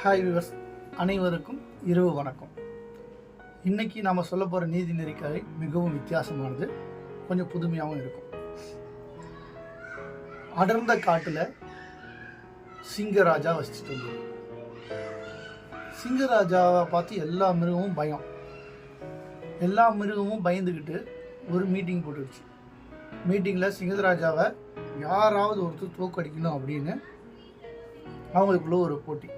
Hi viewers, அனைவருக்கும் இரவு வணக்கம். இன்னைக்கு நாம் சொல்ல போகிற நீதி நெறிக்கதை மிகவும் வித்தியாசமானது, கொஞ்சம் புதுமையாகவும் இருக்கும். அடர்ந்த காட்டில் சிங்கராஜா வசிச்சுட்டு வந்தது. சிங்கராஜாவை பார்த்து எல்லா மிருகமும் பயம். எல்லா மிருகமும் பயந்துக்கிட்டு ஒரு மீட்டிங் போட்டுடுச்சு. மீட்டிங்கில் சிங்கராஜாவை யாராவது ஒருத்தர் தோக்கடிக்கணும் அப்படின்னு அவங்களுக்குள்ள ஒரு போட்டி.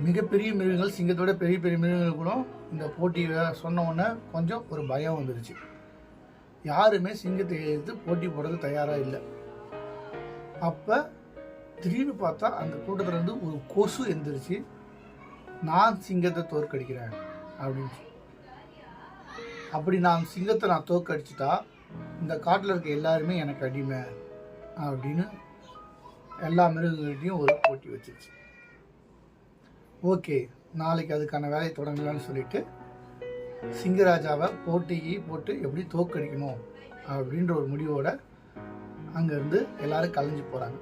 மிகப்பெரிய மிருகங்கள், சிங்கத்தோட பெரிய பெரிய மிருகங்கள் கூட இந்த போட்டியை சொன்ன உடனே கொஞ்சம் ஒரு பயம் வந்துருச்சு. யாருமே சிங்கத்தை எதிர்த்து போட்டி போடுறது தயாராக இல்லை. அப்போ திடீர்னு பார்த்தா அந்த கூட்டத்திலேருந்து ஒரு கொசு எந்திரிச்சு, நான் சிங்கத்தை தோற்கடிக்கிறேன் அப்படின்னு. அப்படி நான் சிங்கத்தை தோற்கடிச்சிட்டா இந்த காட்டில் இருக்க எல்லாருமே எனக்கு அடிமை அப்படின்னு எல்லா மிருகங்கள்கிட்டையும் ஒரு போட்டி வச்சிருச்சு. ஓகே, நாளைக்கு அதுக்கான வேலையை தொடங்கலான்னு சொல்லிட்டு சிங்கராஜாவை போட்டிக்கு போட்டு எப்படி தோற்கடிக்கணும் அப்படின்ற ஒரு முடிவோட அங்கேருந்து எல்லாரும் கலைஞ்சு போகிறாங்க.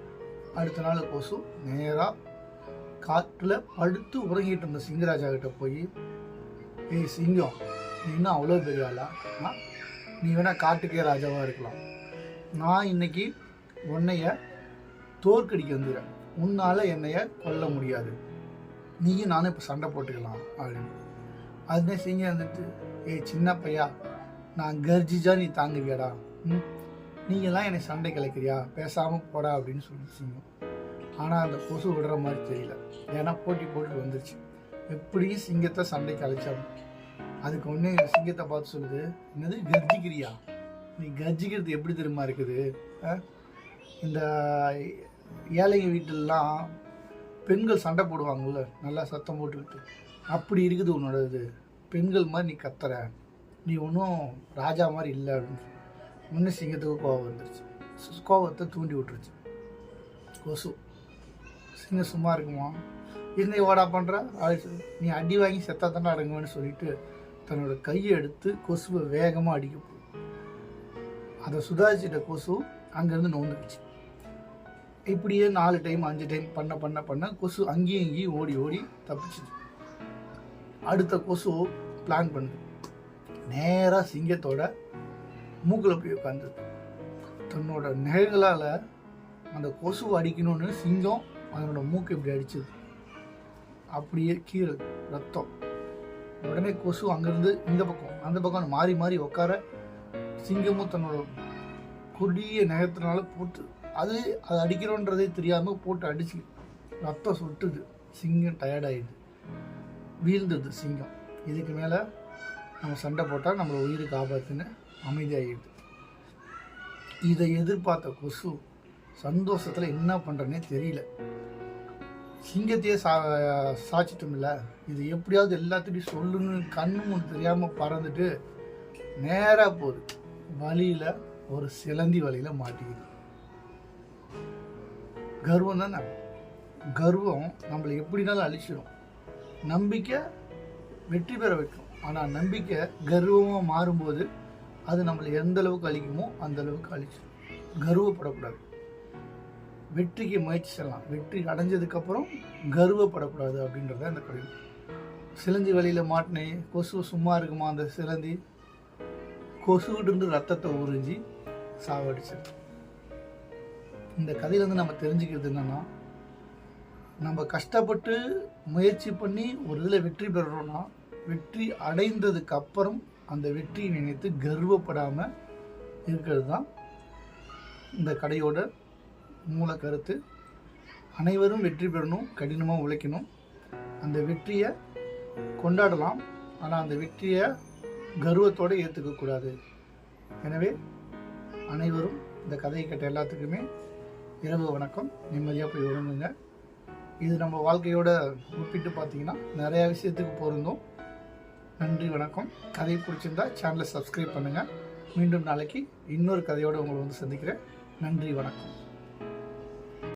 அடுத்த நாள் கொசு நேராக காட்டில் படுத்து உறங்கிட்டு இருந்த சிங்கராஜா கிட்ட போய், ஏய் சிங்கம், நீ இன்னும் அவ்வளோ பெரிய ஆளா? நீ வேணால் காட்டுக்கே ராஜாவாக இருக்கலாம். நான் இன்னைக்கு உன்னைய தோற்கடிக்க வந்துடுறேன். உன்னால் என்னைய கொல்ல முடியாது. நீயும் நானும் இப்போ சண்டை போட்டுக்கலாம் அப்படின்னு. அதுவே சிங்கம் வந்துட்டு, ஏய் சின்ன பையா, நான் கர்ஜிஜா நீ தாங்குவியாடா? நீங்களாம் என்னை சண்டை கிளைக்கிறியா? பேசாமல் போடா அப்படின்னு சொல்லி சிங்கம். ஆனால் அந்த கொசு விடுற மாதிரி தெரியல. ஏன்னா போட்டி போட்டு வந்துருச்சு. எப்படியும் சிங்கத்தை சண்டை கலைச்சாங்க. அதுக்கு ஒன்று சிங்கத்தை பார்த்து சொல்லுது, என்னது கர்ஜிக்கிறியா? நீ கர்ஜிக்கிறது எப்படி தெரியுமா இருக்குது? இந்த ஏழைங்க வீட்டிலலாம் பெண்கள் சண்டை போடுவாங்கள்ல, நல்லா சத்தம் போட்டுக்கிட்டு, அப்படி இருக்குது உன்னோட இது. பெண்கள் மாதிரி நீ கத்துற, நீ ஒன்றும் ராஜா மாதிரி இல்லை அப்படின்னு. முன்னே சிங்கத்துக்கு கோவம் வந்துருச்சு. கோவத்தை தூண்டி விட்டுருச்சு கொசு. சிங்கம் சும்மா இருக்குமா? என்னை ஓடா பண்ணுற, நீ அடி வாங்கி செத்தா தானே அடங்குவேன்னு சொல்லிட்டு தன்னோட கையை எடுத்து கொசுவை வேகமாக அடிக்க போகும். அதை சுதாரிச்சிட்ட கொசு அங்கேருந்து நோந்துக்குச்சு. இப்படியே 4 டைம் 5 டைம் பண்ண கொசு அங்கேயும் இங்கேயும் ஓடி ஓடி தப்பிச்சுது. அடுத்த கொசு பிளான் பண்ணுது. நேராக சிங்கத்தோட மூக்கில் போய் உட்காந்துது. தன்னோட நிழல்களால் அந்த கொசுவை அடிக்கணும்னு சிங்கம் அதனோட மூக்கு இப்படி அடிச்சுது. அப்படியே கீழே ரத்தம். உடனே கொசு அங்கேருந்து இந்த பக்கம் அந்த பக்கம் மாறி மாறி உட்கார, சிங்கமும் தன்னோட கொடிய நகத்தினால போட்டு அது அடிக்கிறோன்றதே தெரியாமல் போட்டு அடிச்சு ரத்தம் சுட்டுது. சிங்கம் டயர்டாயிடுது, வீழ்ந்தது சிங்கம். இதுக்கு மேலே நம்ம சண்டை போட்டால் நம்மளை உயிருக்கு ஆபத்துன்னு அமைதியாகிடுது. இதை எதிர்பார்த்த கொசு சந்தோஷத்தில் என்ன பண்ணுறேன்னே தெரியல. சிங்கத்தையே சாச்சிட்டோம்ல, இது எப்படியாவது எல்லாத்துட்டையும் சொல்லுன்னு கண்ணு முன்னு தெரியாமல் பறந்துட்டு நேராக போகுது. வழியில் ஒரு சிலந்தி வழியில் மாட்டிக்குது. கர்வம் தானே, கர்வம் நம்மளை எப்படினாலும் அழிச்சிடும். நம்பிக்கை வெற்றி பெற வைக்கும். ஆனால் நம்பிக்கை கர்வமாக மாறும்போது அது நம்மளை எந்த அளவுக்கு அழிக்குமோ அந்த அளவுக்கு அழிச்சிடும். கர்வப்படக்கூடாது, வெற்றிக்கு முயற்சி செய்யலாம். வெற்றி அடைஞ்சதுக்கப்புறம் கர்வப்படக்கூடாது அப்படின்றத அந்த கதை. சிலந்தி வழியில் மாட்டினே கொசு சும்மா இருக்குமா? அந்த சிலந்தி கொசுகிட்டு இருந்து ரத்தத்தை உறிஞ்சி சாவடிச்சது. இந்த கதையிலேருந்து நம்ம தெரிஞ்சுக்கிறது என்னென்னா, நம்ம கஷ்டப்பட்டு முயற்சி பண்ணி ஒரு இதில் வெற்றி பெறுறோன்னா, வெற்றி அடைந்ததுக்கு அப்புறம் அந்த வெற்றியை நினைத்து கர்வப்படாமல் இருக்கிறது தான் இந்த கதையோட மூல கருத்து. அனைவரும் வெற்றி பெறணும், கடினமாக உழைக்கணும். அந்த வெற்றியை கொண்டாடலாம், ஆனால் அந்த வெற்றியை கர்வத்தோடு ஏற்றுக்கக்கூடாது. எனவே அனைவரும் இந்த கதையை கேட்ட எல்லாத்துக்குமே இரவு வணக்கம். நிம்மதியாக போய் உறங்குங்க. இது நம்ம வாழ்க்கையோட ஒப்பிட்டு பார்த்தீங்கன்னா நிறையா விஷயத்துக்கு பொருந்தும். நன்றி, வணக்கம். கதை பிடிச்சிருந்தா சேனலை சப்ஸ்கிரைப் பண்ணுங்கள். மீண்டும் நாளைக்கு இன்னொரு கதையோடு உங்களை வந்து சந்திக்கிறேன். நன்றி, வணக்கம்.